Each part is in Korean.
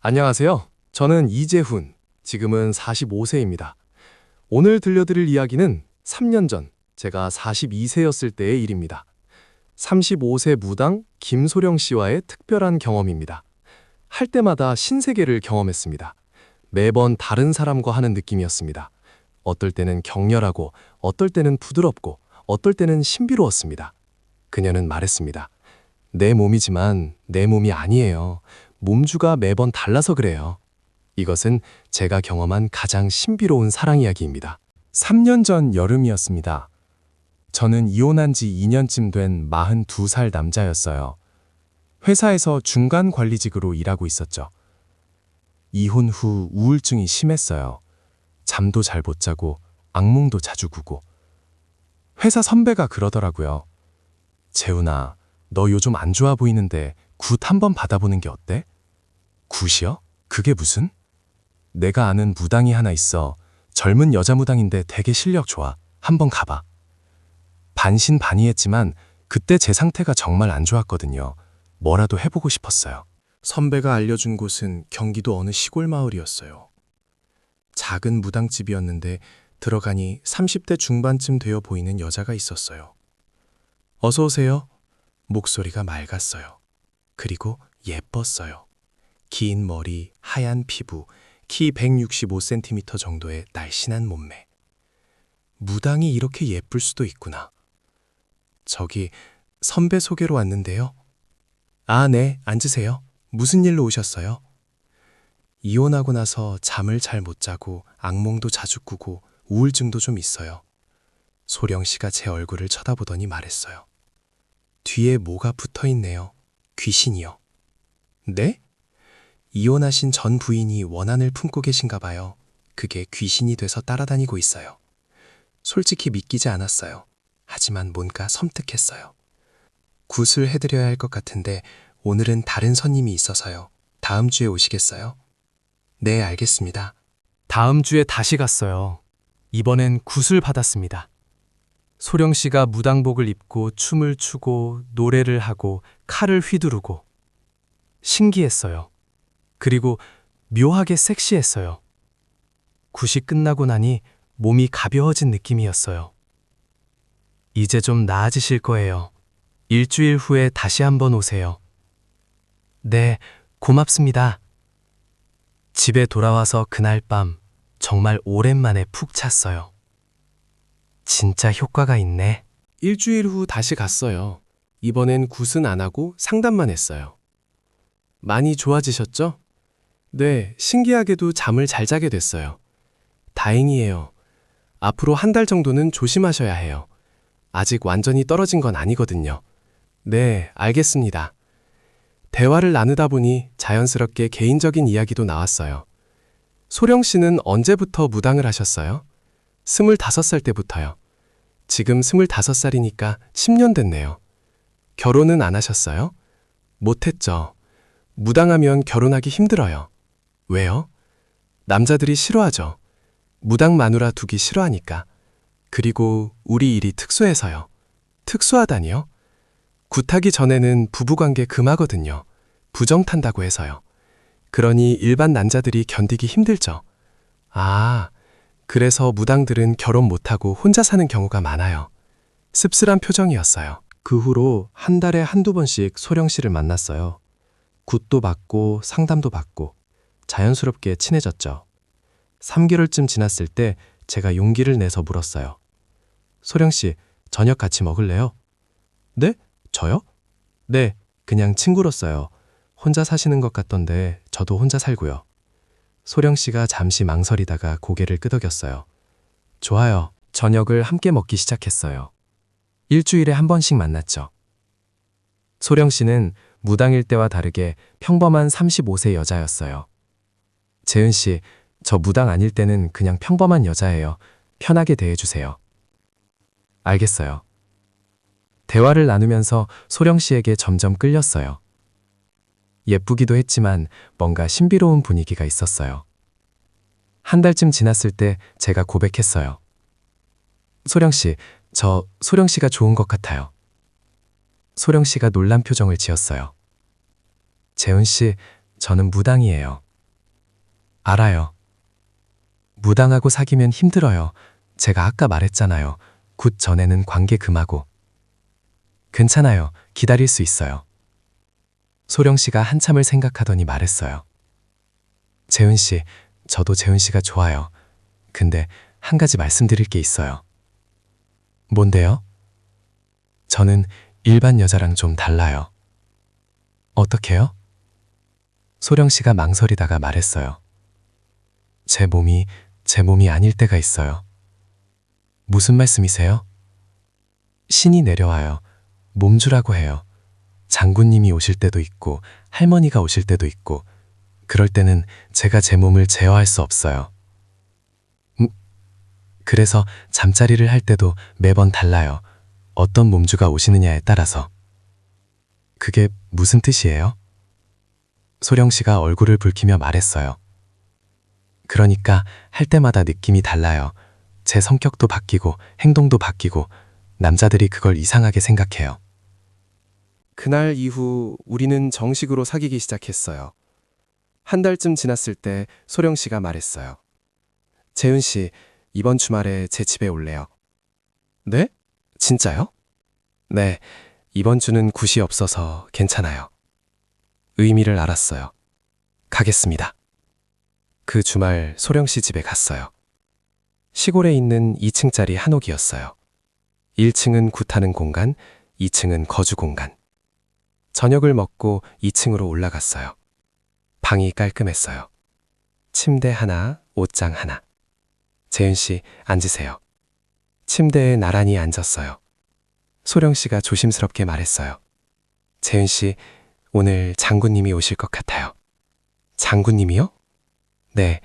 안녕하세요. 저는 이재훈, 지금은 45세입니다. 오늘 들려드릴 이야기는 3년 전 제가 42세였을 때의 일입니다. 35세 무당 김소령 씨와의 특별한 경험입니다. 할 때마다 신세계를 경험했습니다. 매번 다른 사람과 하는 느낌이었습니다. 어떨 때는 격렬하고, 어떨 때는 부드럽고, 어떨 때는 신비로웠습니다. 그녀는 말했습니다. 내 몸이지만 내 몸이 아니에요. 몸주가 매번 달라서 그래요. 이것은 제가 경험한 가장 신비로운 사랑 이야기입니다. 3년 전 여름이었습니다. 저는 이혼한 지 2년쯤 된 42살 남자였어요. 회사에서 중간 관리직으로 일하고 있었죠. 이혼 후 우울증이 심했어요. 잠도 잘 못 자고 악몽도 자주 꾸고. 회사 선배가 그러더라고요. 재훈아, 너 요즘 안 좋아 보이는데 굿 한번 받아보는 게 어때? 굿이요? 그게 무슨? 내가 아는 무당이 하나 있어. 젊은 여자 무당인데 되게 실력 좋아. 한번 가봐. 반신반의했지만 그때 제 상태가 정말 안 좋았거든요. 뭐라도 해보고 싶었어요. 선배가 알려준 곳은 경기도 어느 시골 마을이었어요. 작은 무당집이었는데 들어가니 30대 중반쯤 되어 보이는 여자가 있었어요. 어서 오세요. 목소리가 맑았어요. 그리고 예뻤어요. 긴 머리, 하얀 피부, 키 165cm 정도의 날씬한 몸매. 무당이 이렇게 예쁠 수도 있구나. 저기 선배 소개로 왔는데요. 아, 네, 앉으세요. 무슨 일로 오셨어요? 이혼하고 나서 잠을 잘 못 자고 악몽도 자주 꾸고 우울증도 좀 있어요. 소령 씨가 제 얼굴을 쳐다보더니 말했어요. 뒤에 뭐가 붙어 있네요. 귀신이요. 네? 이혼하신 전 부인이 원한을 품고 계신가 봐요. 그게 귀신이 돼서 따라다니고 있어요. 솔직히 믿기지 않았어요. 하지만 뭔가 섬뜩했어요. 굿을 해드려야 할 것 같은데 오늘은 다른 손님이 있어서요. 다음 주에 오시겠어요? 네, 알겠습니다. 다음 주에 다시 갔어요. 이번엔 굿을 받았습니다. 소령 씨가 무당복을 입고 춤을 추고 노래를 하고 칼을 휘두르고 신기했어요. 그리고 묘하게 섹시했어요. 굿이 끝나고 나니 몸이 가벼워진 느낌이었어요. 이제 좀 나아지실 거예요. 일주일 후에 다시 한번 오세요. 네, 고맙습니다. 집에 돌아와서 그날 밤 정말 오랜만에 푹 잤어요. 진짜 효과가 있네. 일주일 후 다시 갔어요. 이번엔 굿은 안 하고 상담만 했어요. 많이 좋아지셨죠? 네, 신기하게도 잠을 잘 자게 됐어요. 다행이에요. 앞으로 한 달 정도는 조심하셔야 해요. 아직 완전히 떨어진 건 아니거든요. 네, 알겠습니다. 대화를 나누다 보니 자연스럽게 개인적인 이야기도 나왔어요. 소령 씨는 언제부터 무당을 하셨어요? 25살 때부터요. 지금 25살이니까 10년 됐네요. 결혼은 안 하셨어요? 못했죠. 무당하면 결혼하기 힘들어요. 왜요? 남자들이 싫어하죠. 무당 마누라 두기 싫어하니까. 그리고 우리 일이 특수해서요. 특수하다니요? 굿하기 전에는 부부관계 금하거든요. 부정 탄다고 해서요. 그러니 일반 남자들이 견디기 힘들죠. 아, 그래서 무당들은 결혼 못하고 혼자 사는 경우가 많아요. 씁쓸한 표정이었어요. 그 후로 한 달에 한두 번씩 소령 씨를 만났어요. 굿도 받고 상담도 받고 자연스럽게 친해졌죠. 3개월쯤 지났을 때 제가 용기를 내서 물었어요. 소령 씨, 저녁 같이 먹을래요? 네? 저요? 네, 그냥 친구로서요. 혼자 사시는 것 같던데 저도 혼자 살고요. 소령 씨가 잠시 망설이다가 고개를 끄덕였어요. 좋아요. 저녁을 함께 먹기 시작했어요. 일주일에 한 번씩 만났죠. 소령 씨는 무당일 때와 다르게 평범한 35세 여자였어요. 재은 씨, 저 무당 아닐 때는 그냥 평범한 여자예요. 편하게 대해주세요. 알겠어요. 대화를 나누면서 소령 씨에게 점점 끌렸어요. 예쁘기도 했지만 뭔가 신비로운 분위기가 있었어요. 한 달쯤 지났을 때 제가 고백했어요. 소령 씨, 저 소령 씨가 좋은 것 같아요. 소령 씨가 놀란 표정을 지었어요. 재훈 씨, 저는 무당이에요. 알아요. 무당하고 사귀면 힘들어요. 제가 아까 말했잖아요. 굿 전에는 관계 금하고. 괜찮아요. 기다릴 수 있어요. 소령 씨가 한참을 생각하더니 말했어요. 재훈 씨, 저도 재훈 씨가 좋아요. 근데 한 가지 말씀드릴 게 있어요. 뭔데요? 저는 일반 여자랑 좀 달라요. 어떻게요? 소령 씨가 망설이다가 말했어요. 제 몸이 아닐 때가 있어요. 무슨 말씀이세요? 신이 내려와요. 몸주라고 해요. 장군님이 오실 때도 있고 할머니가 오실 때도 있고 그럴 때는 제가 제 몸을 제어할 수 없어요. 그래서 잠자리를 할 때도 매번 달라요. 어떤 몸주가 오시느냐에 따라서. 그게 무슨 뜻이에요? 소령 씨가 얼굴을 붉히며 말했어요. 그러니까 할 때마다 느낌이 달라요. 제 성격도 바뀌고 행동도 바뀌고 남자들이 그걸 이상하게 생각해요. 그날 이후 우리는 정식으로 사귀기 시작했어요. 한 달쯤 지났을 때 소령 씨가 말했어요. 재훈 씨, 이번 주말에 제 집에 올래요. 네? 진짜요? 네, 이번 주는 굿이 없어서 괜찮아요. 의미를 알았어요. 가겠습니다. 그 주말 소령 씨 집에 갔어요. 시골에 있는 2층짜리 한옥이었어요. 1층은 굿하는 공간, 2층은 거주 공간. 저녁을 먹고 2층으로 올라갔어요. 방이 깔끔했어요. 침대 하나, 옷장 하나. 재은 씨, 앉으세요. 침대에 나란히 앉았어요. 소령 씨가 조심스럽게 말했어요. 재은 씨, 오늘 장군님이 오실 것 같아요. 장군님이요? 네,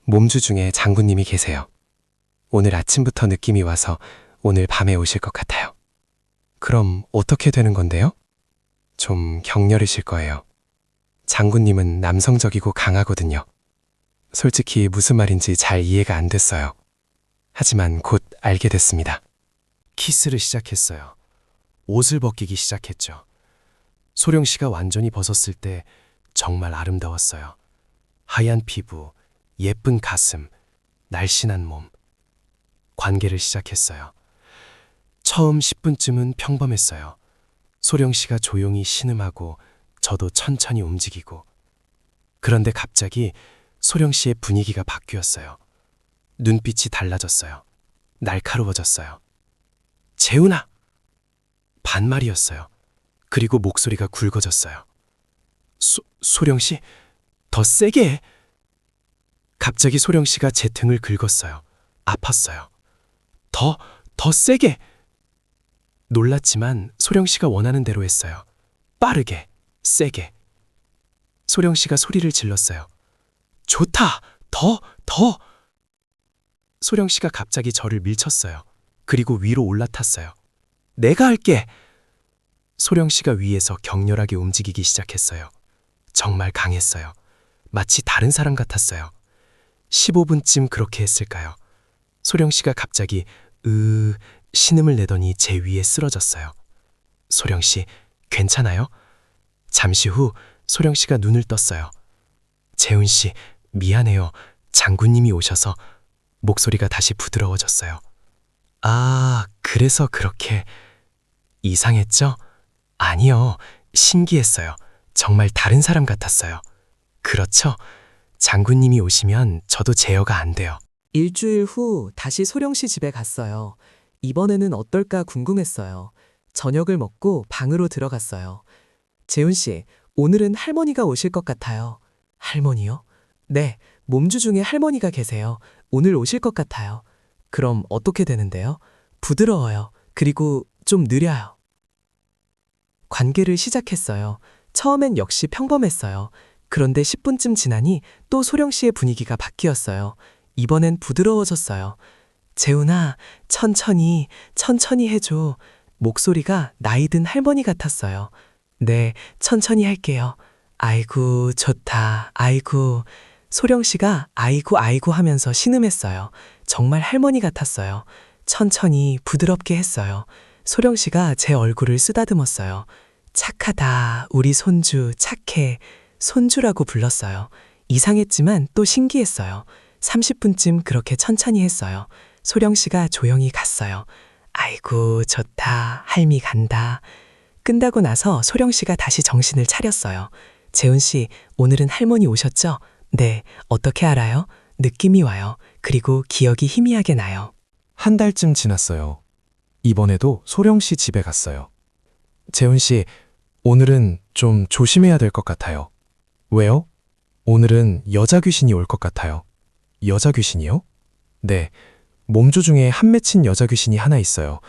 몸주 중에 장군님이 계세요. 오늘 아침부터 느낌이 와서 오늘 밤에 오실 것 같아요. 그럼 어떻게 되는 건데요? 좀 격렬해질 거예요. 장군님은 남성적이고 강하거든요. 솔직히 무슨 말인지 잘 이해가 안 됐어요. 하지만 곧 알게 됐습니다. 키스를 시작했어요. 옷을 벗기기 시작했죠. 소령 씨가 완전히 벗었을 때 정말 아름다웠어요. 하얀 피부, 예쁜 가슴, 날씬한 몸. 관계를 시작했어요. 처음 10분쯤은 평범했어요. 소령 씨가 조용히 신음하고 저도 천천히 움직이고. 그런데 갑자기 소령 씨의 분위기가 바뀌었어요. 눈빛이 달라졌어요. 날카로워졌어요. 재훈아! 반말이었어요. 그리고 목소리가 굵어졌어요. 소령 씨, 더 세게 해. 갑자기 소령 씨가 제 등을 긁었어요. 아팠어요. 더 세게. 놀랐지만 소령 씨가 원하는 대로 했어요. 빠르게, 세게. 소령 씨가 소리를 질렀어요. 좋다! 더! 소령 씨가 갑자기 저를 밀쳤어요. 그리고 위로 올라탔어요. 내가 할게! 소령 씨가 위에서 격렬하게 움직이기 시작했어요. 정말 강했어요. 마치 다른 사람 같았어요. 15분쯤 그렇게 했을까요? 소령 씨가 갑자기 신음을 내더니 제 위에 쓰러졌어요. 소령 씨, 괜찮아요? 잠시 후 소령 씨가 눈을 떴어요. 재훈 씨, 미안해요. 장군님이 오셔서. 목소리가 다시 부드러워졌어요. 아, 그래서 그렇게. 이상했죠? 아니요, 신기했어요. 정말 다른 사람 같았어요. 그렇죠? 장군님이 오시면 저도 제어가 안 돼요. 일주일 후 다시 소령 씨 집에 갔어요. 이번에는 어떨까 궁금했어요. 저녁을 먹고 방으로 들어갔어요. 재훈 씨, 오늘은 할머니가 오실 것 같아요. 할머니요? 네, 몸주 중에 할머니가 계세요. 오늘 오실 것 같아요. 그럼 어떻게 되는데요? 부드러워요. 그리고 좀 느려요. 관계를 시작했어요. 처음엔 역시 평범했어요. 그런데 10분쯤 지나니 또 소령 씨의 분위기가 바뀌었어요. 이번엔 부드러워졌어요. 재훈아, 천천히 해줘. 목소리가 나이 든 할머니 같았어요. 네, 천천히 할게요. 아이고, 좋다. 아이고. 소령 씨가 아이고 하면서 신음했어요. 정말 할머니 같았어요. 천천히 부드럽게 했어요. 소령 씨가 제 얼굴을 쓰다듬었어요. 착하다. 우리 손주 착해. 손주라고 불렀어요. 이상했지만 또 신기했어요. 30분쯤 그렇게 천천히 했어요. 소령 씨가 조용히 갔어요. 아이고, 좋다. 할미 간다. 끝나고 나서 소령 씨가 다시 정신을 차렸어요. 재훈 씨, 오늘은 할머니 오셨죠? 네, 어떻게 알아요? 느낌이 와요. 그리고 기억이 희미하게 나요. 한 달쯤 지났어요. 이번에도 소령 씨 집에 갔어요. 재훈 씨, 오늘은 좀 조심해야 될 것 같아요. 왜요? 오늘은 여자 귀신이 올 것 같아요. 여자 귀신이요? 네, 몸조 중에 한 맺힌 여자 귀신이 하나 있어요.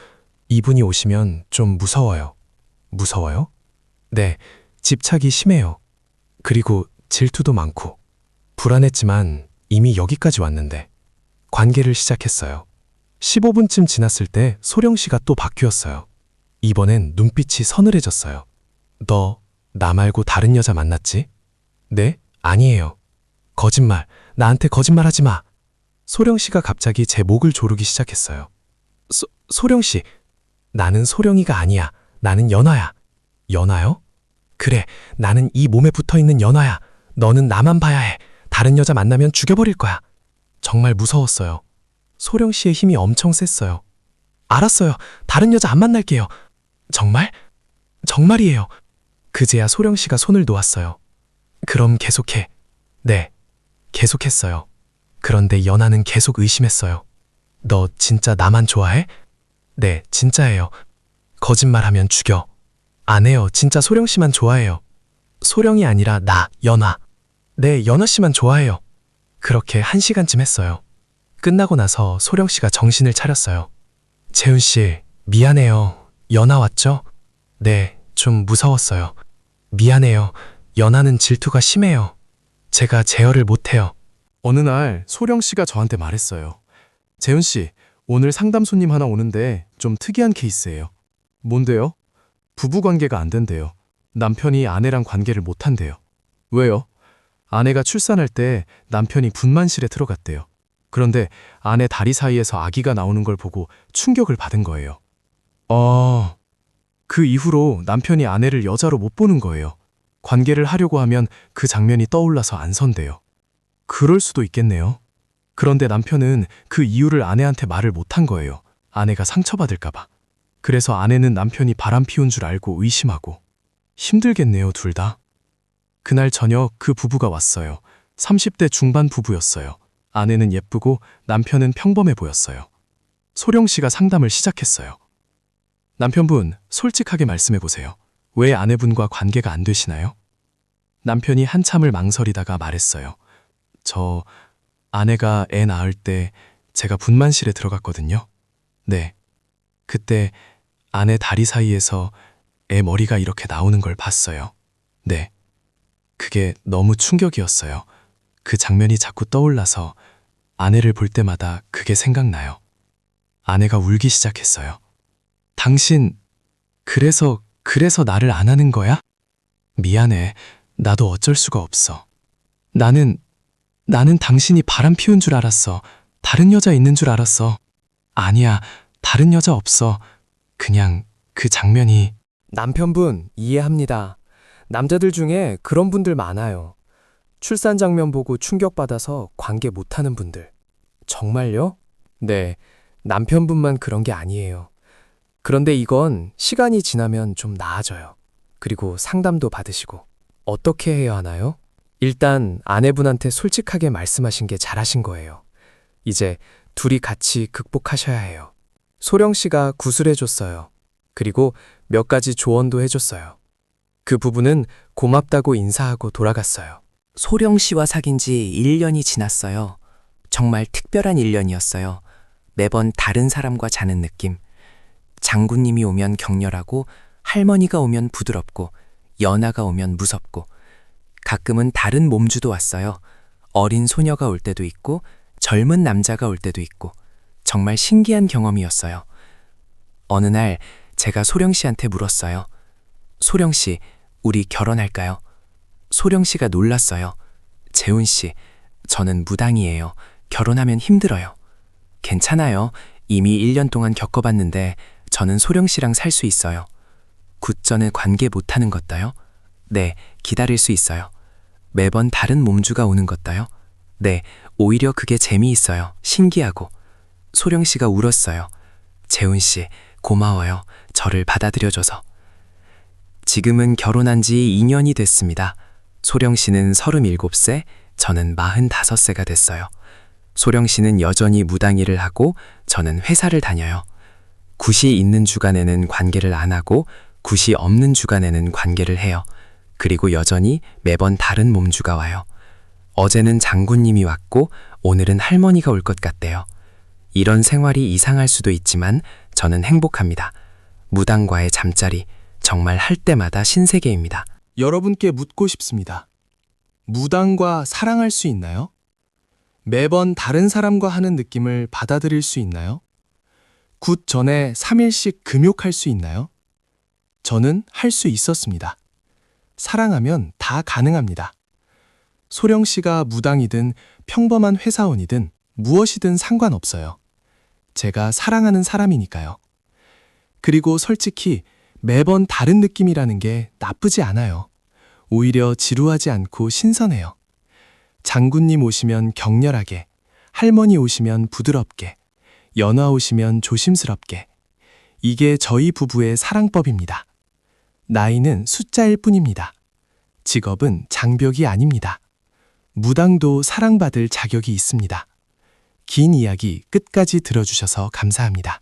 이분이 오시면 좀 무서워요. 무서워요? 네, 집착이 심해요. 그리고 질투도 많고. 불안했지만 이미 여기까지 왔는데 관계를 시작했어요. 15분쯤 지났을 때 소령 씨가 또 바뀌었어요. 이번엔 눈빛이 서늘해졌어요. 너 나 말고 다른 여자 만났지? 네? 아니에요. 거짓말. 나한테 거짓말하지 마. 소령 씨가 갑자기 제 목을 조르기 시작했어요. 소령 씨, 나는 소령이가 아니야. 나는 연화야. 연화요? 그래, 나는 이 몸에 붙어있는 연화야. 너는 나만 봐야 해. 다른 여자 만나면 죽여버릴 거야. 정말 무서웠어요. 소령 씨의 힘이 엄청 셌어요. 알았어요. 다른 여자 안 만날게요. 정말? 정말이에요. 그제야 소령 씨가 손을 놓았어요. 그럼 계속해. 네, 계속했어요. 그런데 연하는 계속 의심했어요. 너 진짜 나만 좋아해? 네, 진짜예요. 거짓말하면 죽여. 안 해요. 진짜 소령 씨만 좋아해요. 소령이 아니라 나, 연하. 네, 연하 씨만 좋아해요. 그렇게 1시간쯤 했어요. 끝나고 나서 소령 씨가 정신을 차렸어요. 재훈 씨, 미안해요. 연하 왔죠? 네, 좀 무서웠어요. 미안해요. 연하는 질투가 심해요. 제가 제어를 못해요. 어느 날 소령 씨가 저한테 말했어요. 재훈 씨, 오늘 상담 손님 하나 오는데 좀 특이한 케이스예요. 뭔데요? 부부 관계가 안 된대요. 남편이 아내랑 관계를 못 한대요. 왜요? 아내가 출산할 때 남편이 분만실에 들어갔대요. 그런데 아내 다리 사이에서 아기가 나오는 걸 보고 충격을 받은 거예요. 그 이후로 남편이 아내를 여자로 못 보는 거예요. 관계를 하려고 하면 그 장면이 떠올라서 안 선대요. 그럴 수도 있겠네요. 그런데 남편은 그 이유를 아내한테 말을 못한 거예요. 아내가 상처받을까봐. 그래서 아내는 남편이 바람 피운 줄 알고 의심하고. 힘들겠네요, 둘 다. 그날 저녁 그 부부가 왔어요. 30대 중반 부부였어요. 아내는 예쁘고 남편은 평범해 보였어요. 소령 씨가 상담을 시작했어요. 남편분, 솔직하게 말씀해 보세요. 왜 아내분과 관계가 안 되시나요? 남편이 한참을 망설이다가 말했어요. 저 아내가 애 낳을 때 제가 분만실에 들어갔거든요. 네. 그때 아내 다리 사이에서 애 머리가 이렇게 나오는 걸 봤어요. 네. 그게 너무 충격이었어요. 그 장면이 자꾸 떠올라서 아내를 볼 때마다 그게 생각나요. 아내가 울기 시작했어요. 당신, 그래서 나를 안 하는 거야? 미안해. 나도 어쩔 수가 없어. 나는 당신이 바람 피운 줄 알았어. 다른 여자 있는 줄 알았어. 아니야, 다른 여자 없어. 그냥 그 장면이. 남편분, 이해합니다. 남자들 중에 그런 분들 많아요. 출산 장면 보고 충격받아서 관계 못하는 분들. 정말요? 네, 남편분만 그런 게 아니에요. 그런데 이건 시간이 지나면 좀 나아져요. 그리고 상담도 받으시고. 어떻게 해야 하나요? 일단 아내분한테 솔직하게 말씀하신 게 잘하신 거예요. 이제 둘이 같이 극복하셔야 해요. 소령 씨가 구술해줬어요. 그리고 몇 가지 조언도 해줬어요. 그 부부는 고맙다고 인사하고 돌아갔어요. 소령 씨와 사귄 지 1년이 지났어요. 정말 특별한 1년이었어요. 매번 다른 사람과 자는 느낌. 장군님이 오면 격렬하고 할머니가 오면 부드럽고 연하가 오면 무섭고 가끔은 다른 몸주도 왔어요. 어린 소녀가 올 때도 있고 젊은 남자가 올 때도 있고 정말 신기한 경험이었어요. 어느 날 제가 소령 씨한테 물었어요. 소령 씨, 우리 결혼할까요? 소령 씨가 놀랐어요. 재훈 씨, 저는 무당이에요. 결혼하면 힘들어요. 괜찮아요. 이미 1년 동안 겪어봤는데 저는 소령 씨랑 살 수 있어요. 굳전에 관계 못하는 것도요? 네, 기다릴 수 있어요. 매번 다른 몸주가 오는 것도요? 네, 오히려 그게 재미있어요. 신기하고. 소령 씨가 울었어요. 재훈 씨, 고마워요. 저를 받아들여줘서. 지금은 결혼한 지 2년이 됐습니다. 소령 씨는 37세, 저는 45세가 됐어요. 소령 씨는 여전히 무당일을 하고 저는 회사를 다녀요. 굿이 있는 주간에는 관계를 안 하고 굿이 없는 주간에는 관계를 해요. 그리고 여전히 매번 다른 몸주가 와요. 어제는 장군님이 왔고 오늘은 할머니가 올 것 같대요. 이런 생활이 이상할 수도 있지만 저는 행복합니다. 무당과의 잠자리, 정말 할 때마다 신세계입니다. 여러분께 묻고 싶습니다. 무당과 사랑할 수 있나요? 매번 다른 사람과 하는 느낌을 받아들일 수 있나요? 굿 전에 3일씩 금욕할 수 있나요? 저는 할 수 있었습니다. 사랑하면 다 가능합니다. 소령 씨가 무당이든 평범한 회사원이든 무엇이든 상관없어요. 제가 사랑하는 사람이니까요. 그리고 솔직히 매번 다른 느낌이라는 게 나쁘지 않아요. 오히려 지루하지 않고 신선해요. 장군님 오시면 격렬하게, 할머니 오시면 부드럽게, 연화 오시면 조심스럽게. 이게 저희 부부의 사랑법입니다. 나이는 숫자일 뿐입니다. 직업은 장벽이 아닙니다. 무당도 사랑받을 자격이 있습니다. 긴 이야기 끝까지 들어주셔서 감사합니다.